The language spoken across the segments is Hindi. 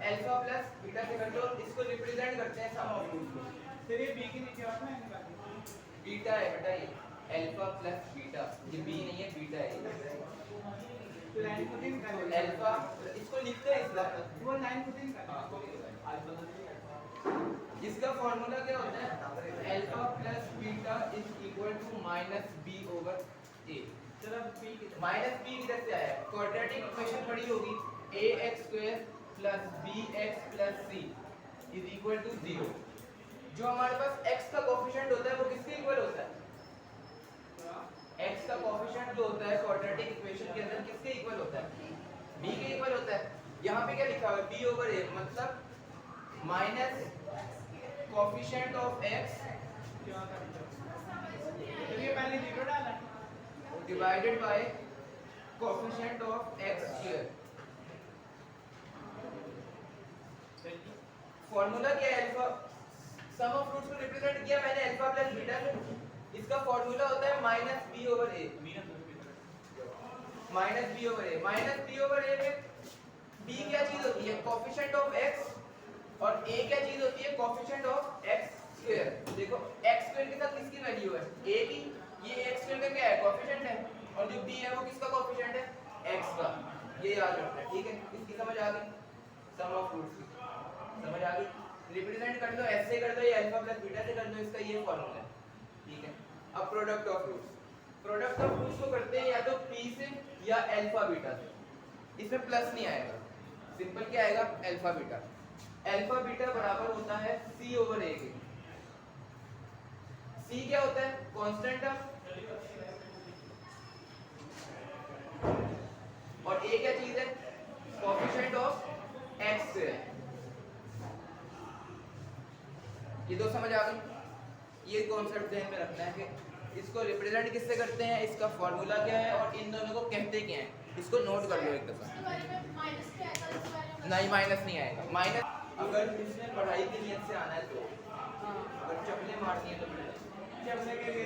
अल्फा प्लस बीटा से कर दो, इसको रिप्रेजेंट करते हैं सम ऑफ रूट्स को। फिर ये बी के नीचे आता है ना, बीटा है बेटा, ये अल्फा प्लस बीटा, ये बी नहीं है बीटा है। तो लाइन को तीन कर अल्फा इसको लिखते हैं इसका, वो लाइन को तीन कर इसका फॉर्मूला क्या होता है, alpha plus beta is equal to minus B over A. चलो बी की माइनस बी किधर से आया, क्वाड्रेटिक इक्वेशन पड़ी होगी, ax square plus bx plus c is equal to 0। जो हमारे पास x का कोएफिशिएंट होता है वो किसके इक्वल होता है, x का कोएफिशिएंट जो होता है क्वाड्रेटिक इक्वेशन के अंदर किसके इक्वल होता है, b के इक्वल होता है। यहाँ पे क्या लिखा हुआ है, b ओवर a, मतलब माइनस कोएफिशिएंट ऑफ x चलिए पहले जीरो डाला divided by coefficient of x square. Formula क्या है, अल्फा सम ऑफ रूट्स को रिप्रेजेंट किया मैंने अल्फा प्लस बीटा से, इसका फॉर्मूला होता है माइनस बी ओवर ए। माइनस बी ओवर ए, माइनस बी ओवर ए में बी क्या चीज होती है, कोएफिशिएंट ऑफ x, और a क्या चीज होती है, कोएफिशिएंट ऑफ x स्क्वायर। देखो x स्क्वायर के साथ किसकी वैल्यू है, a की, ये x स्क्वायर का क्या है, कोएफिशिएंट है, और जो b है वो किसका कोएफिशिएंट है, x का। ये याद रखना है, ठीक है। इसकी समझ आ गई, सम ऑफ रूट्स की समझ आ गई। रिप्रेजेंट कर दो, ऐसे कर दो, ये अल्फा प्लस बीटा से कर दो, इसका ये फार्मूला है, ठीक है। अब product of roots, product of roots को करते हैं या तो p से या अल्फा बीटा से। इसमें प्लस नहीं आएगा, सिंपल क्या आएगा, अल्फा बीटा। अल्फा बीटा बराबर होता है c ओवर a के। c क्या होता है, कांस्टेंट टर्म, और a क्या चीज है, कोएफिशिएंट ऑफ x स्क्वायर। ये दो समझ आ गई। ये कॉन्सेप्ट ध्यान में रखना है कि इसको रिप्रेजेंट किससे करते हैं, इसका फॉर्मूला क्या है, और इन दोनों को कहते क्या हैं, इसको नोट कर लो एक दफा। नहीं माइनस नहीं आएगा, माइनस अगर इसने पढ़ाई की नियत से आना है तो, अगर चपले मारनी है तो चलने के लिए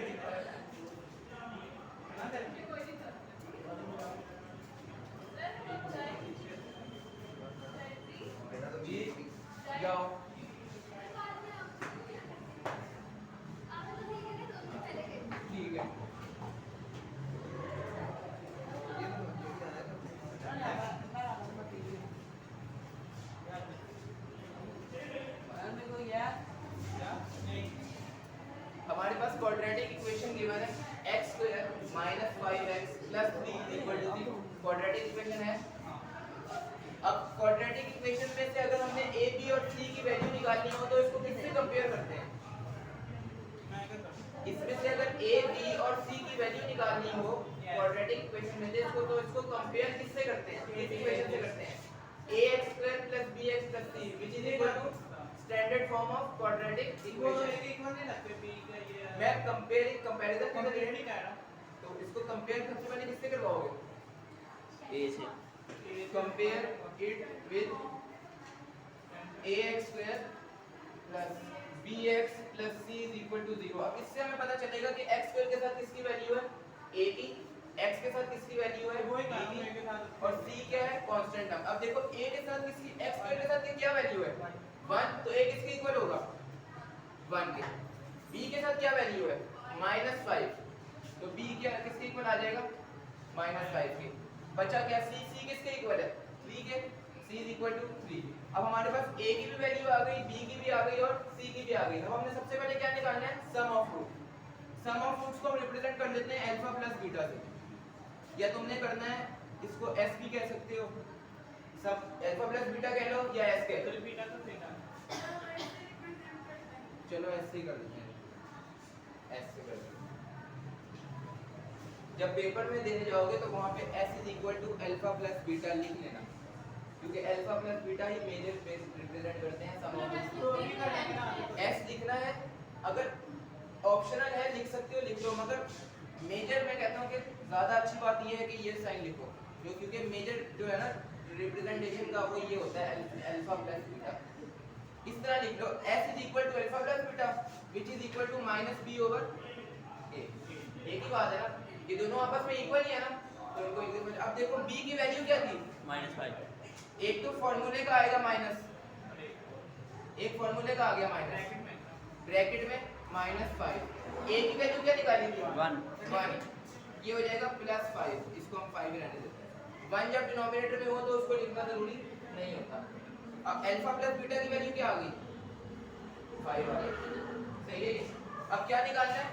जी जाओ। ठीक है, हमारे पास क्वाड्रेटिक इक्वेशन गिवन है, x square minus 5x plus 3 equal to 0। Quadratic equation है। अब क्वाड्रेटिक इक्वेशन में से अगर हमने a b और c की वैल्यू निकालनी हो तो इसको किससे कंपेयर करते हैं, इसमें से अगर a b और c की वैल्यू निकालनी हो क्वाड्रेटिक इक्वेशन में से इसको कंपेयर किससे करते हैं, इस इक्वेशन से करते हैं, ax square plus bx plus c which is equal to standard form of quadratic equation. मैं कंपैरिजन के लिए नहीं कह रहा, तो इसको कंपेयर सबसे पहले किससे करवाओगे, a से। Compare it with ax square plus bx plus c is equal to 0। अब इससे हमें पता चलेगा कि x स्क्वायर के साथ किसकी वैल्यू है, a की, x के साथ किसकी वैल्यू है, b की, और c क्या है, कांस्टेंट टर्म। अब देखो a के साथ किसकी, x स्क्वायर के साथ क्या वैल्यू है, 1, तो a किसके इक्वल होगा, 1 के। b के साथ क्या वैल्यू है, -5, तो b क्या किसके इक्वल आ जाएगा, -5 के। बचा क्या, c, c किसके इक्वल है, 3 के, c इज इक्वल टू 3। अब हमारे पास a की भी वैल्यू आ गई, b की भी आ गई और c की भी आ गई। अब हमने सबसे पहले क्या निकालना है, sum of root. Sum of roots को हम रिप्रेजेंट कर देते हैं अल्फा प्लस बीटा से, या तुमने करना है इसको s भी कह सकते हो, सब अल्फा प्लस बीटा कह लो या s कह लो, बीटा तो थीटा। चलो ऐसे ही कर देते हैं, ऐसे कर देते हैं। जब पेपर में देने जाओगे तो वहां पे s is equal to alpha plus beta लिख लेना, क्योंकि अल्फा प्लस बीटा ही मेजर बेस रिप्रेजेंट करते हैं सम ऑफ। s लिखना है, अगर ऑप्शनल है लिख सकते हो, लिख लो, मगर मेजर मैं कहता हूं कि ज्यादा अच्छी बात ये है कि ये साइन लिखो, क्योंकि मेजर जो है ना रिप्रेजेंटेशन का वो ये होता है अल्फा प्लस बीटा। इस तरह लिख लो, s is equal to alpha plus beta which is equal to minus b over a। एक ही बात है ना, ये दोनों आपस में इक्वल ही है ना, तो इनको इक्वल। अब देखो b की वैल्यू क्या थी, -5, एक तो फॉर्मूले का आएगा माइनस, एक फॉर्मूले का आ गया माइनस, ब्रैकेट में -5, ए की वैल्यू क्या निकाली थी 1, ये हो जाएगा +5, इसको हम 5 रहने देते हैं। 1 जब डिनोमिनेटर में हो तो उसको लिखना जरूरी नहीं होता। अब अल्फा प्लस बीटा की वैल्यू क्या आ गई 5 आ गई, सही है। अब क्या निकालना है,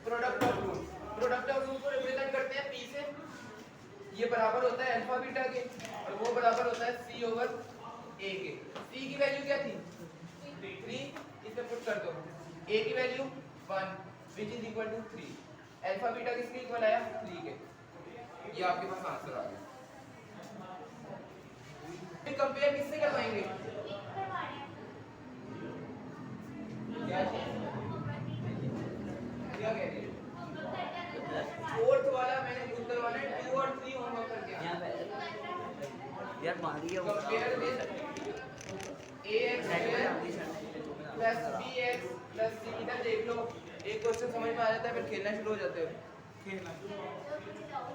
product of root, product of root को रिप्रेजेंट करते हैं p से, ये बराबर होता है अल्फा बीटा के और वो बराबर होता है c ओवर a के। c की वैल्यू क्या थी 3, इसमें पुट कर दो, a की value 1 which is equal to 3, alpha beta किसके इक्वल आया 3 के, ये आपके पास आंसर आ गया। फिर कंपेयर किससे करवाएंगे, क्या कह रही है, फोर्थ वाला मैंने खुद करवाना है, 2 और 3 होमवर्क करके आना यार मारिए वो compare with ax plus bx plus c, इधर देख लो एक क्वेश्चन समझ में आ जाता है फिर खेलना शुरू हो जाते हो। खेलना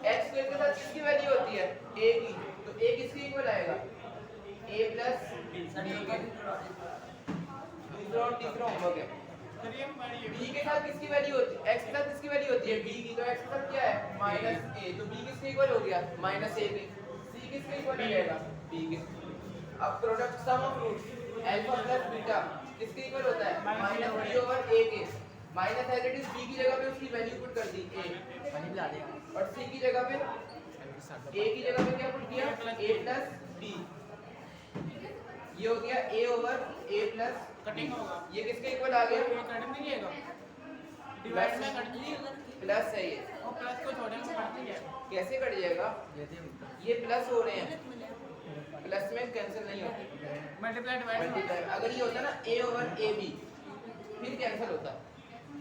x स्क्वायर के साथ किसकी वैल्यू होती है a की, तो a किसके इक्वल आएगा a प्लस b के, दूसरा और तीसरा होमवर्क है। चलिए मारिए b के साथ किसकी वैल्यू होती है, x के साथ किसकी वैल्यू होती है b की, तो x के साथ क्या है -a, तो b किसके इक्वल हो गया -a के, c किसके इक्वल हो जाएगा b के। अब product sum of roots alpha plus beta किसके इक्वल होता है -b ओवर a के, minus as it is b की जगह पे उसकी वैल्यू पुट कर दी a, पानी पिला देगा और c की जगह पे a की जगह पे क्या पुट किया a प्लस b, ये हो गया a over a plus cutting होगा, ये किसके इक्वल आ गया ये कट नहीं जाएगा, डिवाइड में कट नहीं होगा, प्लस है ये, और प्लस को छोड़ने में कट नहीं जाएगा। कैसे कट जाएगा, ये प्लस हो रहे हैं, प्लस में कैंसिल नहीं होते, मल्टीप्लाई डिवाइड मल्टीप्लाई अगर ये होता ना a ओवर a b फिर कैंसिल होता,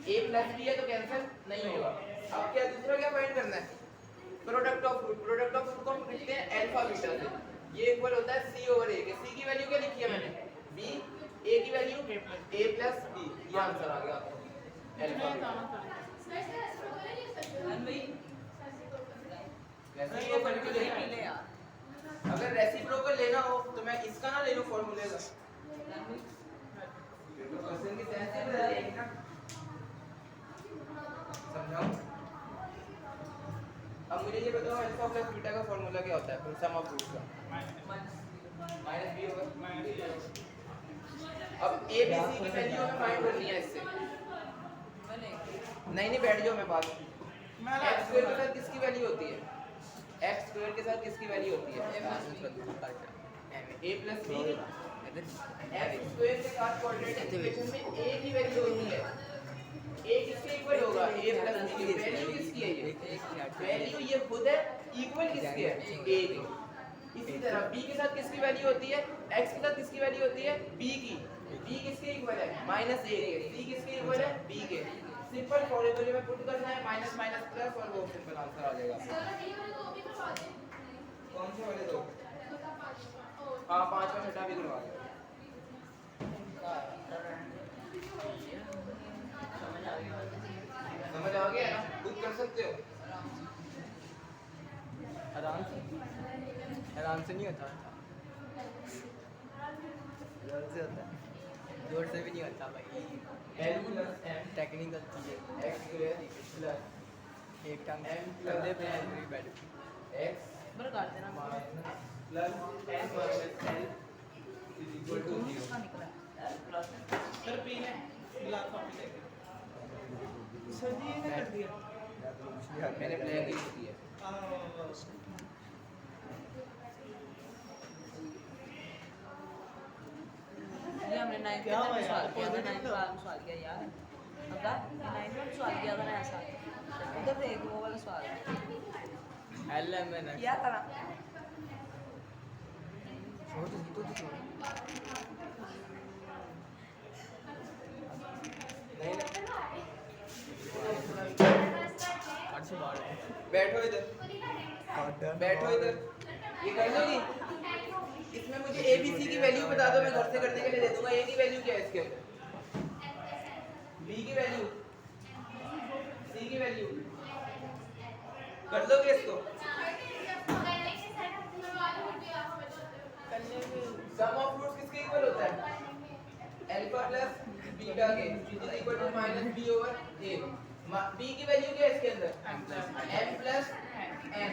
a प्लस b है तो कैंसिल नहीं होगा। अब क्या दूसरा क्या फाइंड करना है, product of root, product of root को हम लिखते हैं अल्फा बीटा से, ये इक्वल होता है c ओवर a के, c की वैल्यू क्या लिखी है मैंने b, a की वैल्यू a प्लस b, ये आंसर आ गया आपको अल्फा बीटा। रेसिप्रोकल की लेना है, अगर रेसिप्रोकल लेना हो तो मैं इसका ना ले लूं फॉर्मूले का, तो क्वेश्चन की सेंस ही बदल जाएगी ना, समझाऊं। अब मुझे ये बताओ अल्फा प्लस बीटा का फॉर्मूला क्या होता है, फिर सम ऑफ रूट्स का -b होगा। अब a b c की वैल्यू हमें फाइंड करनी है इससे, नहीं बैठ जाओ मैं बात, x स्क्वायर के साथ किसकी वैल्यू होती है, x स्क्वायर के साथ किसकी वैल्यू होती है a plus b, x square के साथ कोऑर्डिनेट इक्वेशन में a की वैल्यू होती है, a किसके इक्वल होगा a प्लस b की वैल्यू किसकी है, ये वैल्यू ये खुद है, इक्वल किसके है a के। इसी तरह b के साथ किसकी वैल्यू होती है, x के साथ किसकी वैल्यू होती है b की, b किसके इक्वल है -a के, c किसके इक्वल है b के। सिंपल फॉर्मूले में पुट करना है माइनस माइनस प्लस और वो सिंपल आंसर आ जाएगा। कौन से वाले दो, हाँ 5 का छठा भी करवा दो, समझ आ गया ना, खुद कर सकते हो। आराम से नहीं होता, जोर से होता है, जोर से भी नहीं होता भाई, l प्लस m टेक्निकल चीज़ें x स्क्वायर प्लस एक टाइम m कंधे पे प्लस पूरी बैठ x बड़ा काट देना minus plus n minus l is equal to 0। Sir पी है गिलास कॉपी लेके सर जी ने कर दिया, मैंने ब्लैक यूज किया ये हमने 9th क्या हुआ में यार? सवाल किया था, 9th वाला सवाल किया यार पता 9th में सवाल किया था ना ऐसा, उधर देख वो वाला सवाल एल एम एन किया था ना, छोड़ तो छोड़ बैठो इधर, बैठो इधर, ये कर दोगी, इसमें मुझे a b c की वैल्यू बता दो, मैं घर से करने के लिए दे दूंगा। a की वैल्यू क्या है इसके, b की वैल्यू, c की वैल्यू, कर दोगे इसको, बीटा के is equal to minus B over A. B की वैल्यू क्या है इसके अंदर m प्लस n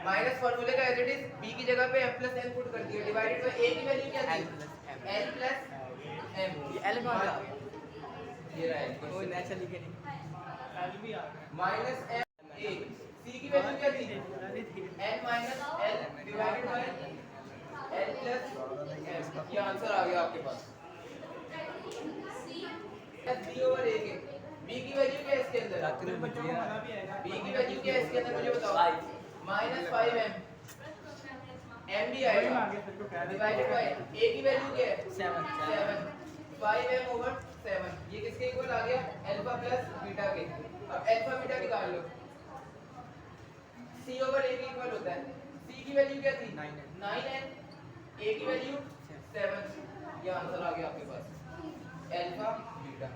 माइनस फार्मूले का एज इट इज b की जगह पे m प्लस n पुट कर दिया डिवाइडेड बाय a की वैल्यू क्या थी n प्लस m ये L कहाँ पे आ गया? ये रहा है कोई नेचर लिखे नहीं। एल भी आ गया माइनस m a c की वैल्यू क्या थी n minus l divided by l plus m। ये आंसर आ गया आपके पास b ओवर a के b की वैल्यू क्या है इसके अंदर रात में बच्चों को मजा भी आएगा b की वैल्यू क्या है इसके अंदर मुझे बताओ माइनस 5m m भी वही आएगा मांगे फिर तो कह रहे डिवाइडेड बाय a की वैल्यू क्या है 7 7 5m ओवर 7 ये किसके इक्वल आ गया अल्फा प्लस बीटा के। अब अल्फा बीटा निकाल लो c ओवर a के इक्वल होता है c की वैल्यू क्या थी 9n 9n a की वैल्यू 7 ये आंसर आ गया आपके पास अल्फा बीटा।